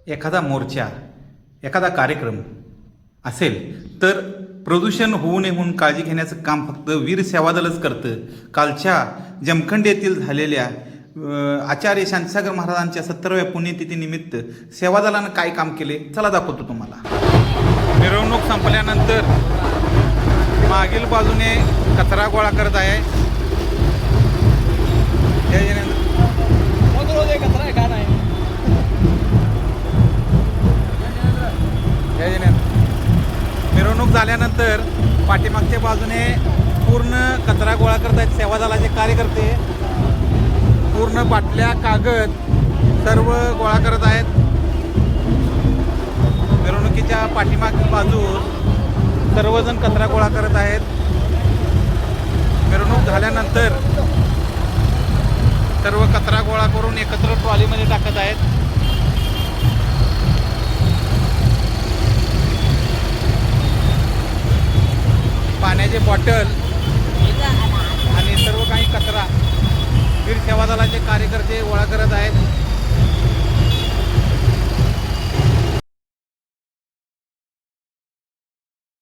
एखादा मोर्चा, एखादा कार्यक्रम असेल तर प्रदूषण होऊ नये म्हणून काळजी घेण्याचं काम फक्त वीर सेवा दलच करतं. कालच्या जमखंडी येथील झालेल्या आचार्य शांतीसागर महाराजांच्या 70व्या पुण्यतिथीनिमित्त सेवा दलानं काय काम केले चला दाखवतो तुम्हाला. मिरवणूक संपल्यानंतर मागील बाजूने कचरा गोळा करत आहे. मिरवणूक झाल्यानंतर पाठीमागच्या बाजूने पूर्ण कचरा गोळा करत आहेत सेवा दलाचे कार्यकर्ते. पूर्ण बाटल्या, कागद सर्व गोळा करत आहेत. मिरवणुकीच्या पाठीमागची बाजू सर्वजण कचरा गोळा करत आहेत. मिरवणूक झाल्यानंतर सर्व कचरा गोळा करून एकत्र ट्रॉलीमध्ये टाकत आहेत. पाण्याचे बॉटल आणि सर्व काही कचरा वीर सेवा दलाचे कार्यकर्ते गोळा करत आहेत.